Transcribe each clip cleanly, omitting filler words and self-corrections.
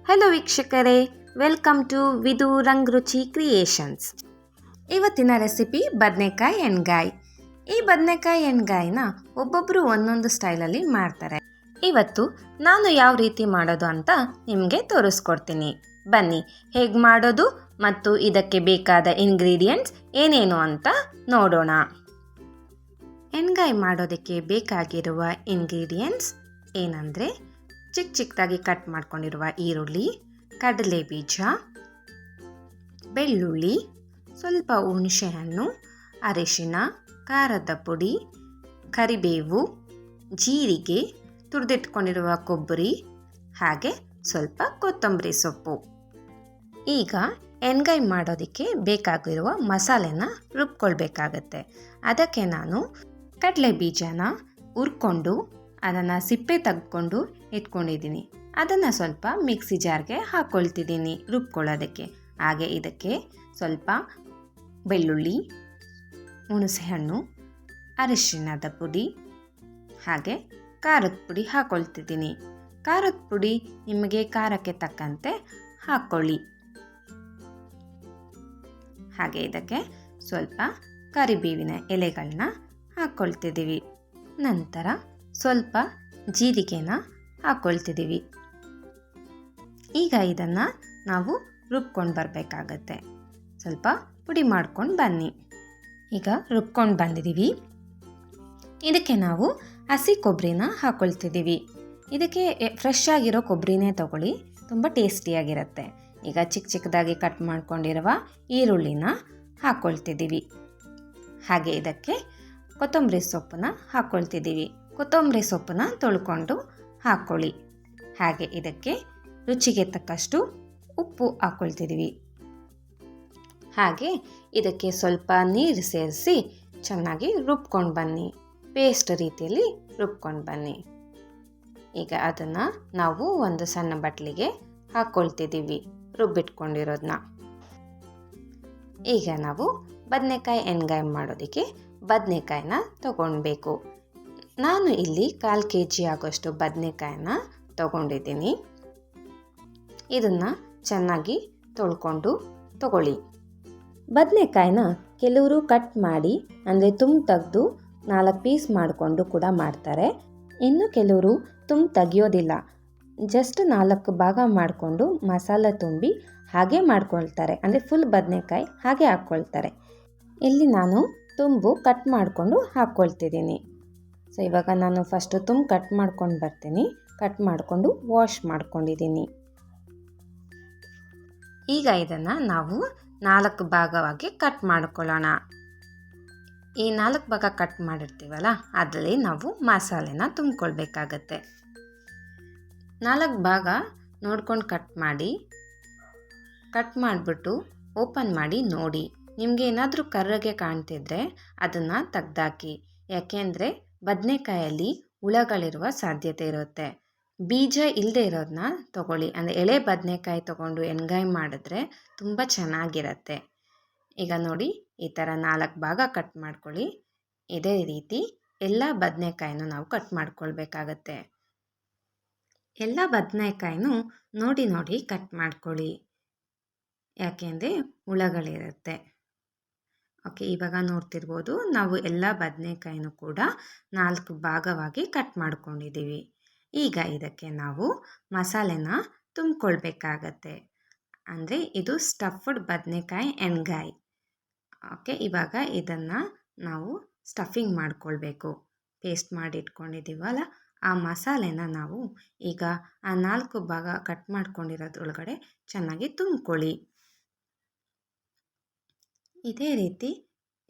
Hello ವೀಕ್ಷಕರೇ, welcome to ವಿದು ರಂಗ್ ರುಚಿ creations. ಇವತ್ತಿನ ರೆಸಿಪಿ ಬದನೆಕಾಯಿ ಎಣ್ಗಾಯಿ. ಈ ಬದನೆಕಾಯಿ ಎಣ್ಗಾಯಿನ ಒಬ್ಬೊಬ್ಬರು ಒಂದೊಂದು ಸ್ಟೈಲಲ್ಲಿ ಮಾಡ್ತಾರೆ. ಇವತ್ತು ನಾನು ಯಾವ ರೀತಿ ಮಾಡೋದು ಅಂತ ನಿಮಗೆ ತೋರಿಸ್ಕೊಡ್ತೀನಿ. ಬನ್ನಿ ಹೇಗೆ ಮಾಡೋದು ಮತ್ತು ಇದಕ್ಕೆ ಬೇಕಾದ ಇಂಗ್ರೀಡಿಯೆಂಟ್ಸ್ ಏನೇನು ಅಂತ ನೋಡೋಣ. ಎಣ್ಗಾಯಿ ಮಾಡೋದಕ್ಕೆ ಬೇಕಾಗಿರುವ ಇಂಗ್ರೀಡಿಯೆಂಟ್ಸ್ ಏನಂದರೆ ಚಿಕ್ಕದಾಗಿ ಕಟ್ ಮಾಡ್ಕೊಂಡಿರುವ ಈರುಳ್ಳಿ, ಕಡಲೆ ಬೀಜ, ಬೆಳ್ಳುಳ್ಳಿ, ಸ್ವಲ್ಪ ಹುಣಸೆಹಣ್ಣು, ಅರಿಶಿನ, ಖಾರದ ಪುಡಿ, ಕರಿಬೇವು, ಜೀರಿಗೆ, ತುರಿದಿಟ್ಕೊಂಡಿರುವ ಕೊಬ್ಬರಿ, ಹಾಗೆ ಸ್ವಲ್ಪ ಕೊತ್ತಂಬರಿ ಸೊಪ್ಪು. ಈಗ ಎಣ್ಗಾಯಿ ಮಾಡೋದಕ್ಕೆ ಬೇಕಾಗಿರುವ ಮಸಾಲೆನ ರುಬ್ಕೊಳ್ಬೇಕಾಗತ್ತೆ. ಅದಕ್ಕೆ ನಾನು ಕಡಲೆ ಬೀಜನ ಹುರ್ಕೊಂಡು ಅದನ್ನು ಸಿಪ್ಪೆ ತೆಗೆದುಕೊಂಡು ಇಟ್ಕೊಂಡಿದ್ದೀನಿ. ಅದನ್ನು ಸ್ವಲ್ಪ ಮಿಕ್ಸಿ ಜಾರ್ಗೆ ಹಾಕ್ಕೊಳ್ತಿದ್ದೀನಿ ರುಬ್ಕೊಳ್ಳೋದಕ್ಕೆ. ಹಾಗೆ ಇದಕ್ಕೆ ಸ್ವಲ್ಪ ಬೆಳ್ಳುಳ್ಳಿ, ಹುಣಸೆಹಣ್ಣು, ಅರಿಶಿಣದ ಪುಡಿ, ಹಾಗೆ ಖಾರದ ಪುಡಿ ಹಾಕ್ಕೊಳ್ತಿದ್ದೀನಿ. ಖಾರದ ಪುಡಿ ನಿಮಗೆ ಖಾರಕ್ಕೆ ತಕ್ಕಂತೆ ಹಾಕ್ಕೊಳ್ಳಿ. ಹಾಗೆ ಇದಕ್ಕೆ ಸ್ವಲ್ಪ ಕರಿಬೇವಿನ ಎಲೆಗಳನ್ನ ಹಾಕ್ಕೊಳ್ತಿದ್ದೀವಿ. ನಂತರ ಸ್ವಲ್ಪ ಜೀರಿಗೆನ ಹಾಕ್ಕೊಳ್ತಿದ್ದೀವಿ. ಈಗ ಇದನ್ನು ನಾವು ರುಬ್ಕೊಂಡು ಬರಬೇಕಾಗತ್ತೆ. ಸ್ವಲ್ಪ ಪುಡಿ ಮಾಡ್ಕೊಂಡು ಬನ್ನಿ. ಈಗ ರುಬ್ಕೊಂಡು ಬಂದಿದ್ದೀವಿ. ಇದಕ್ಕೆ ನಾವು ಹಸಿ ಕೊಬ್ಬರಿನ ಹಾಕ್ಕೊಳ್ತಿದ್ದೀವಿ. ಇದಕ್ಕೆ ಫ್ರೆಶ್ ಆಗಿರೋ ಕೊಬ್ಬರಿನೇ ತಗೊಳ್ಳಿ, ತುಂಬ ಟೇಸ್ಟಿಯಾಗಿರುತ್ತೆ. ಈಗ ಚಿಕ್ಕದಾಗಿ ಕಟ್ ಮಾಡ್ಕೊಂಡಿರುವ ಈರುಳ್ಳಿನ ಹಾಕ್ಕೊಳ್ತಿದ್ದೀವಿ. ಹಾಗೆ ಇದಕ್ಕೆ ಕೊತ್ತಂಬರಿ ಸೊಪ್ಪನ್ನ ಹಾಕ್ಕೊಳ್ತಿದ್ದೀವಿ. ಕೊತ್ತಂಬರಿ ಸೊಪ್ಪನ್ನ ತೊಳ್ಕೊಂಡು ಹಾಕ್ಕೊಳ್ಳಿ. ಹಾಗೆ ಇದಕ್ಕೆ ರುಚಿಗೆ ತಕ್ಕಷ್ಟು ಉಪ್ಪು ಹಾಕ್ಕೊಳ್ತಿದ್ದೀವಿ. ಹಾಗೆ ಇದಕ್ಕೆ ಸ್ವಲ್ಪ ನೀರು ಸೇರಿಸಿ ಚೆನ್ನಾಗಿ ರುಬ್ಕೊಂಡು ಬನ್ನಿ. ಪೇಸ್ಟ್ ರೀತಿಯಲ್ಲಿ ರುಬ್ಕೊಂಡು ಬನ್ನಿ. ಈಗ ಅದನ್ನು ನಾವು ಒಂದು ಸಣ್ಣ ಬಟ್ಲಿಗೆ ಹಾಕ್ಕೊಳ್ತಿದ್ದೀವಿ ರುಬ್ಬಿಟ್ಕೊಂಡಿರೋದನ್ನ. ಈಗ ನಾವು ಬದನೆಕಾಯಿ ಎಣ್ಗಾಯಿ ಮಾಡೋದಕ್ಕೆ ಬದನೆಕಾಯಿನ ತಗೊಳ್ಬೇಕು. ನಾನು ಇಲ್ಲಿ 1/4 kg ಆಗೋಷ್ಟು ಬದನೆಕಾಯಿನ ತಗೊಂಡಿದ್ದೀನಿ. ಇದನ್ನು ಚೆನ್ನಾಗಿ ತೊಳ್ಕೊಂಡು ತಗೊಳ್ಳಿ. ಬದನೆಕಾಯಿನ ಕೆಲವರು ಕಟ್ ಮಾಡಿ ಅಂದರೆ ತುಂಬ ತೆಗೆದು 4 ಪೀಸ್ ಮಾಡಿಕೊಂಡು ಕೂಡ ಮಾಡ್ತಾರೆ. ಇನ್ನು ಕೆಲವರು ತುಂಬ ತೆಗಿಯೋದಿಲ್ಲ, ಜಸ್ಟ್ 4 ಭಾಗ ಮಾಡಿಕೊಂಡು ಮಸಾಲೆ ತುಂಬಿ ಹಾಗೆ ಮಾಡ್ಕೊಳ್ತಾರೆ. ಅಂದರೆ ಫುಲ್ ಬದನೆಕಾಯಿ ಹಾಗೆ ಹಾಕ್ಕೊಳ್ತಾರೆ. ಇಲ್ಲಿ ನಾನು ತುಂಬು ಕಟ್ ಮಾಡಿಕೊಂಡು ಹಾಕ್ಕೊಳ್ತಿದ್ದೀನಿ. ಸೊ ಇವಾಗ ನಾನು ಫಸ್ಟು ತುಂಬ ಕಟ್ ಮಾಡ್ಕೊಂಡು ಬರ್ತೀನಿ. ಕಟ್ ಮಾಡಿಕೊಂಡು ವಾಶ್ ಮಾಡ್ಕೊಂಡಿದ್ದೀನಿ. ಈಗ ಇದನ್ನು ನಾವು 4 ಭಾಗವಾಗಿ ಕಟ್ ಮಾಡ್ಕೊಳ್ಳೋಣ. ಈ 4 ಭಾಗ ಕಟ್ ಮಾಡಿರ್ತೀವಲ್ಲ, ಅದರಲ್ಲಿ ನಾವು ಮಸಾಲೆನ ತುಂಬಿಕೊಳ್ಬೇಕಾಗತ್ತೆ. 4 ಭಾಗ ನೋಡ್ಕೊಂಡು ಕಟ್ ಮಾಡಿಬಿಟ್ಟು ಓಪನ್ ಮಾಡಿ ನೋಡಿ. ನಿಮಗೆ ಏನಾದರೂ ಕರ್ರಗೆ ಕಾಣ್ತಿದ್ರೆ ಅದನ್ನು ತೆಗ್ದಾಕಿ. ಯಾಕೆಂದರೆ ಬದನೆಕಾಯಲ್ಲಿ ಹುಳಗಳಿರುವ ಸಾಧ್ಯತೆ ಇರುತ್ತೆ. ಬೀಜ ಇಲ್ಲದೆ ಇರೋದನ್ನ ತಗೊಳ್ಳಿ. ಅಂದರೆ ಎಳೆ ಬದನೆಕಾಯಿ ತೊಗೊಂಡು ಎಣ್ಗಾಯಿ ಮಾಡಿದ್ರೆ ತುಂಬ ಚೆನ್ನಾಗಿರುತ್ತೆ. ಈಗ ನೋಡಿ, ಈ ಥರ 4 ಭಾಗ ಕಟ್ ಮಾಡ್ಕೊಳ್ಳಿ. ಇದೇ ರೀತಿ ಎಲ್ಲ ಬದನೆಕಾಯಿನೂ ನಾವು ಕಟ್ ಮಾಡ್ಕೊಳ್ಬೇಕಾಗತ್ತೆ. ಎಲ್ಲ ಬದನೆಕಾಯಿನೂ ನೋಡಿ ಕಟ್ ಮಾಡ್ಕೊಳ್ಳಿ, ಯಾಕೆಂದರೆ ಹುಳಗಳಿರುತ್ತೆ. ಓಕೆ, ಇವಾಗ ನೋಡ್ತಿರ್ಬೋದು ನಾವು ಎಲ್ಲ ಬದನೆಕಾಯಿನೂ ಕೂಡ 4 ಭಾಗವಾಗಿ ಕಟ್ ಮಾಡ್ಕೊಂಡಿದ್ದೀವಿ. ಈಗ ಇದಕ್ಕೆ ನಾವು ಮಸಾಲೆನ ತುಂಬಿಕೊಳ್ಬೇಕಾಗತ್ತೆ. ಅಂದರೆ ಇದು ಸ್ಟಫ್ಡ್ ಬದನೆಕಾಯಿ ಎಣ್ಗಾಯಿ. ಓಕೆ, ಇವಾಗ ಇದನ್ನು ನಾವು ಸ್ಟಫಿಂಗ್ ಮಾಡ್ಕೊಳ್ಬೇಕು. ಪೇಸ್ಟ್ ಮಾಡಿ ಇಟ್ಕೊಂಡಿದ್ದೀವಲ್ಲ, ಆ ಮಸಾಲೆನ ನಾವು ಈಗ ಆ 4 ಭಾಗ ಕಟ್ ಮಾಡ್ಕೊಂಡಿರೋದ್ರೊಳಗಡೆ ಚೆನ್ನಾಗಿ ತುಂಬಿಕೊಳ್ಳಿ. ಇದೇ ರೀತಿ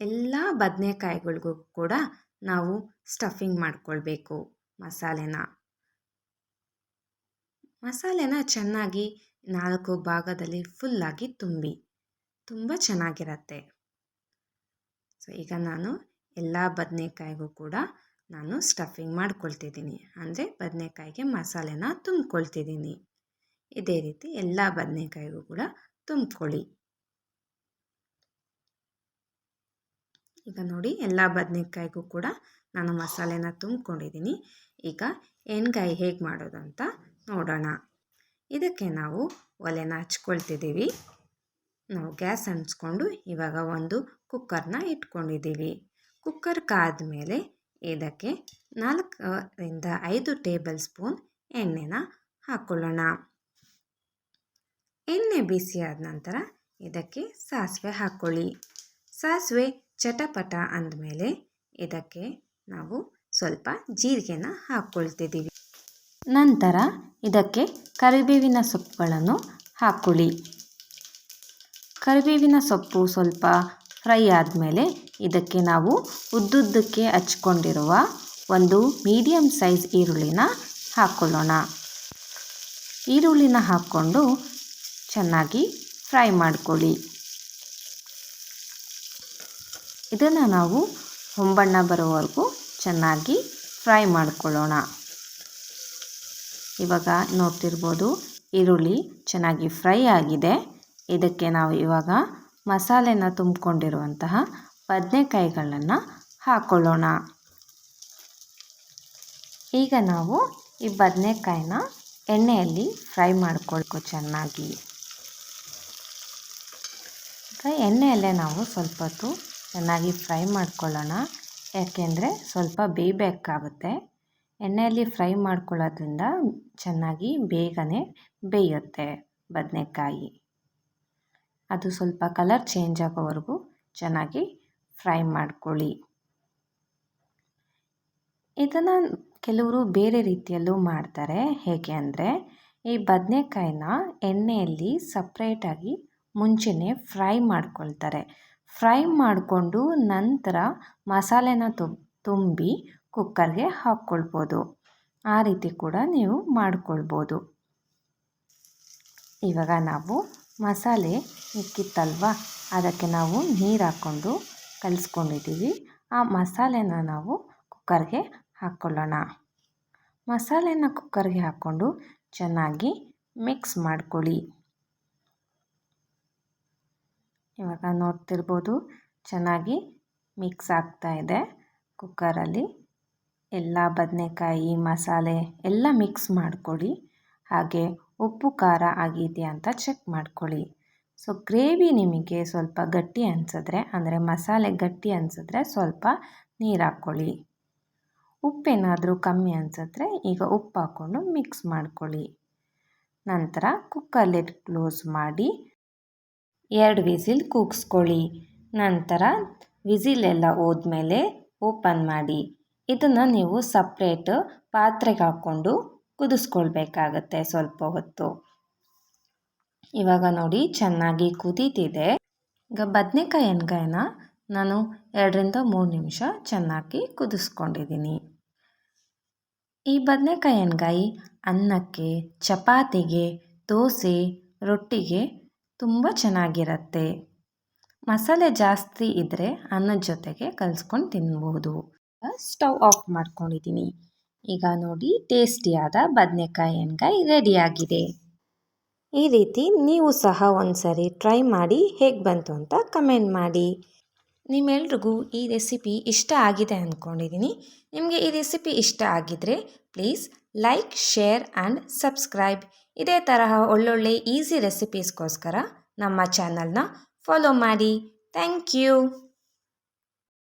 ಎಲ್ಲ ಬದನೆಕಾಯಿಗಳಿಗೂ ಕೂಡ ನಾವು ಸ್ಟಫಿಂಗ್ ಮಾಡ್ಕೊಳ್ಬೇಕು. ಮಸಾಲೆನ ಚೆನ್ನಾಗಿ 4 ಭಾಗದಲ್ಲಿ ಫುಲ್ಲಾಗಿ ತುಂಬಿ ತುಂಬ ಚೆನ್ನಾಗಿರುತ್ತೆ. ಸೊ ಈಗ ನಾನು ಎಲ್ಲ ಬದನೆಕಾಯಿಗೂ ಕೂಡ ನಾನು ಸ್ಟಫಿಂಗ್ ಮಾಡ್ಕೊಳ್ತಿದ್ದೀನಿ. ಅಂದರೆ ಬದನೆಕಾಯಿಗೆ ಮಸಾಲೆನ ತುಂಬಿಕೊಳ್ತಿದ್ದೀನಿ. ಇದೇ ರೀತಿ ಎಲ್ಲ ಬದನೆಕಾಯಿಗೂ ಕೂಡ ತುಂಬಿಕೊಳ್ಳಿ. ಈಗ ನೋಡಿ, ಎಲ್ಲ ಬದನೆಕಾಯಿಗೂ ಕೂಡ ನಾನು ಮಸಾಲೆನ ತುಂಬಿಕೊಂಡಿದ್ದೀನಿ. ಈಗ ಎಣ್ಗಾಯಿ ಹೇಗೆ ಮಾಡೋದು ಅಂತ ನೋಡೋಣ. ಇದಕ್ಕೆ ನಾವು ಒಲೆನ ಹಚ್ಕೊಳ್ತಿದ್ದೀವಿ. ನಾವು ಗ್ಯಾಸ್ ಹಂಚ್ಕೊಂಡು ಇವಾಗ ಒಂದು ಕುಕ್ಕರ್ನ ಇಟ್ಕೊಂಡಿದ್ದೀವಿ. ಕುಕ್ಕರ್ ಕಾದ್ಮೇಲೆ ಇದಕ್ಕೆ 4ರಿಂದ 5 ಟೇಬಲ್ ಸ್ಪೂನ್ ಎಣ್ಣೆನ ಹಾಕ್ಕೊಳ್ಳೋಣ. ಎಣ್ಣೆ ಬಿಸಿಯಾದ ನಂತರ ಇದಕ್ಕೆ ಸಾಸಿವೆ ಹಾಕ್ಕೊಳ್ಳಿ. ಸಾಸಿವೆ ಚಟಪಟ ಅಂದಮೇಲೆ ಇದಕ್ಕೆ ನಾವು ಸ್ವಲ್ಪ ಜೀರಿಗೆನ ಹಾಕ್ಕೊಳ್ತಿದ್ದೀವಿ. ನಂತರ ಇದಕ್ಕೆ ಕರಿಬೇವಿನ ಸೊಪ್ಪುಗಳನ್ನು ಹಾಕ್ಕೊಳ್ಳಿ. ಕರಿಬೇವಿನ ಸೊಪ್ಪು ಸ್ವಲ್ಪ ಫ್ರೈ ಆದಮೇಲೆ ಇದಕ್ಕೆ ನಾವು ಉದ್ದುದ್ದಕ್ಕೆ ಹಚ್ಕೊಂಡಿರುವ ಒಂದು ಮೀಡಿಯಮ್ ಸೈಜ್ ಈರುಳ್ಳಿನ ಹಾಕ್ಕೊಳ್ಳೋಣ. ಈರುಳ್ಳಿನ ಹಾಕ್ಕೊಂಡು ಚೆನ್ನಾಗಿ ಫ್ರೈ ಮಾಡ್ಕೊಳ್ಳಿ. ಇದನ್ನು ನಾವು ಹೊಂಬಣ್ಣ ಬರೋವರೆಗೂ ಚೆನ್ನಾಗಿ ಫ್ರೈ ಮಾಡ್ಕೊಳ್ಳೋಣ. ಇವಾಗ ನೋಡ್ತಿರ್ಬೋದು ಈರುಳ್ಳಿ ಚೆನ್ನಾಗಿ ಫ್ರೈ ಆಗಿದೆ. ಇದಕ್ಕೆ ನಾವು ಇವಾಗ ಮಸಾಲೆನ ತುಂಬಿಕೊಂಡಿರುವಂತಹ ಬದನೆಕಾಯಿಗಳನ್ನು ಹಾಕ್ಕೊಳ್ಳೋಣ. ಈಗ ನಾವು ಈ ಬದನೆಕಾಯಿನ ಎಣ್ಣೆಯಲ್ಲಿ ಫ್ರೈ ಮಾಡ್ಕೊಳ್ಕೊ ಚೆನ್ನಾಗಿ. ಎಣ್ಣೆಯಲ್ಲೇ ನಾವು ಸ್ವಲ್ಪ ಹೊತ್ತು ಚೆನ್ನಾಗಿ ಫ್ರೈ ಮಾಡ್ಕೊಳ್ಳೋಣ. ಯಾಕೆಂದರೆ ಸ್ವಲ್ಪ ಬೇಯಬೇಕಾಗುತ್ತೆ. ಎಣ್ಣೆಯಲ್ಲಿ ಫ್ರೈ ಮಾಡ್ಕೊಳ್ಳೋದ್ರಿಂದ ಚೆನ್ನಾಗಿ ಬೇಗನೆ ಬೇಯುತ್ತೆ ಬದನೆಕಾಯಿ. ಅದು ಸ್ವಲ್ಪ ಕಲರ್ ಚೇಂಜ್ ಆಗೋವರೆಗೂ ಚೆನ್ನಾಗಿ ಫ್ರೈ ಮಾಡ್ಕೊಳ್ಳಿ. ಇದನ್ನು ಕೆಲವರು ಬೇರೆ ರೀತಿಯಲ್ಲೂ ಮಾಡ್ತಾರೆ. ಹೇಗೆ ಅಂದರೆ ಈ ಬದನೆಕಾಯಿನ ಎಣ್ಣೆಯಲ್ಲಿ ಸಪ್ರೇಟಾಗಿ ಮುಂಚೆನೇ ಫ್ರೈ ಮಾಡ್ಕೊಳ್ತಾರೆ. ಫ್ರೈ ಮಾಡಿಕೊಂಡು ನಂತರ ಮಸಾಲೆನ ತುಂಬಿ ಕುಕ್ಕರ್ಗೆ ಹಾಕ್ಕೊಳ್ಬೋದು. ಆ ರೀತಿ ಕೂಡ ನೀವು ಮಾಡ್ಕೊಳ್ಬೋದು. ಇವಾಗ ನಾವು ಮಸಾಲೆ ಇಕ್ಕಿತ್ತಲ್ವ ಅದಕ್ಕೆ ನಾವು ನೀರು ಹಾಕ್ಕೊಂಡು ಕಲಿಸ್ಕೊಂಡಿದ್ದೀವಿ. ಆ ಮಸಾಲೆನ ನಾವು ಕುಕ್ಕರ್ಗೆ ಹಾಕ್ಕೊಳ್ಳೋಣ. ಮಸಾಲೆನ ಕುಕ್ಕರ್ಗೆ ಹಾಕ್ಕೊಂಡು ಚೆನ್ನಾಗಿ ಮಿಕ್ಸ್ ಮಾಡ್ಕೊಳ್ಳಿ. ಇವಾಗ ನೋಡ್ತಿರ್ಬೋದು ಚೆನ್ನಾಗಿ ಮಿಕ್ಸ್ ಆಗ್ತಾ ಇದೆ. ಕುಕ್ಕರಲ್ಲಿ ಎಲ್ಲ ಬದನೆಕಾಯಿ ಮಸಾಲೆ ಎಲ್ಲ ಮಿಕ್ಸ್ ಮಾಡ್ಕೊಳ್ಳಿ. ಹಾಗೆ ಉಪ್ಪು ಖಾರ ಆಗಿದೆಯಾ ಅಂತ ಚೆಕ್ ಮಾಡ್ಕೊಳ್ಳಿ. ಸೊ ಗ್ರೇವಿ ನಿಮಗೆ ಸ್ವಲ್ಪ ಗಟ್ಟಿ ಅನಿಸಿದ್ರೆ ಅಂದರೆ ಮಸಾಲೆ ಗಟ್ಟಿ ಅನಿಸಿದ್ರೆ ಸ್ವಲ್ಪ ನೀರು ಹಾಕ್ಕೊಳ್ಳಿ. ಉಪ್ಪೇನಾದರೂ ಕಮ್ಮಿ ಅನಿಸಿದ್ರೆ ಈಗ ಉಪ್ಪು ಹಾಕ್ಕೊಂಡು ಮಿಕ್ಸ್ ಮಾಡ್ಕೊಳ್ಳಿ. ನಂತರ ಕುಕ್ಕರ್ ಲಿಡ್ ಕ್ಲೋಸ್ ಮಾಡಿ 2 ವಿಸಿಲ್ ಕೂಗಿಸ್ಕೊಳ್ಳಿ. ನಂತರ ವಿಸಿಲೆಲ್ಲ ಹೋದ್ಮೇಲೆ ಓಪನ್ ಮಾಡಿ. ಇದನ್ನು ನೀವು ಸಪ್ರೇಟ್ ಪಾತ್ರೆಗೆ ಹಾಕ್ಕೊಂಡು ಕುದಿಸ್ಕೊಳ್ಬೇಕಾಗತ್ತೆ ಸ್ವಲ್ಪ ಹೊತ್ತು. ಇವಾಗ ನೋಡಿ ಚೆನ್ನಾಗಿ ಕುದೀತಿದೆ. ಈಗ ಬದನೆಕಾಯಿ ಎಣ್ಗಾಯಿನ ನಾನು 2ರಿಂದ 3 ನಿಮಿಷ ಚೆನ್ನಾಗಿ ಕುದಿಸ್ಕೊಂಡಿದ್ದೀನಿ. ಈ ಬದನೆಕಾಯಿ ಎಣ್ಗಾಯಿ ಅನ್ನಕ್ಕೆ, ಚಪಾತಿಗೆ, ದೋಸೆ, ರೊಟ್ಟಿಗೆ ತುಂಬ ಚೆನ್ನಾಗಿರುತ್ತೆ. ಮಸಾಲೆ ಜಾಸ್ತಿ ಇದ್ದರೆ ಅನ್ನದ ಜೊತೆಗೆ ಕಲಿಸ್ಕೊಂಡು ತಿನ್ಬೋದು. ಸ್ಟವ್ ಆಫ್ ಮಾಡ್ಕೊಂಡಿದ್ದೀನಿ. ಈಗ ನೋಡಿ ಟೇಸ್ಟಿಯಾದ ಬದನೆಕಾಯಿ ಎಣ್ಗಾಯಿ ರೆಡಿಯಾಗಿದೆ. ಈ ರೀತಿ ನೀವು ಸಹ ಒಂದ್ಸರಿ ಟ್ರೈ ಮಾಡಿ ಹೇಗೆ ಬಂತು ಅಂತ ಕಮೆಂಟ್ ಮಾಡಿ. ನಿಮ್ಮೆಲ್ರಿಗೂ ಈ ರೆಸಿಪಿ ಇಷ್ಟ ಆಗಿದೆ ಅಂದ್ಕೊಂಡಿದ್ದೀನಿ. ನಿಮಗೆ ಈ ರೆಸಿಪಿ ಇಷ್ಟ ಆಗಿದ್ದರೆ please like, share and subscribe. ಇದೇ ತರಹ ಒಳ್ಳೊಳ್ಳೆ ಈಸಿ ರೆಸಿಪೀಸ್ಗೋಸ್ಕರ ನಮ್ಮ ಚಾನಲ್ನ ಫಾಲೋ ಮಾಡಿ. Thank you.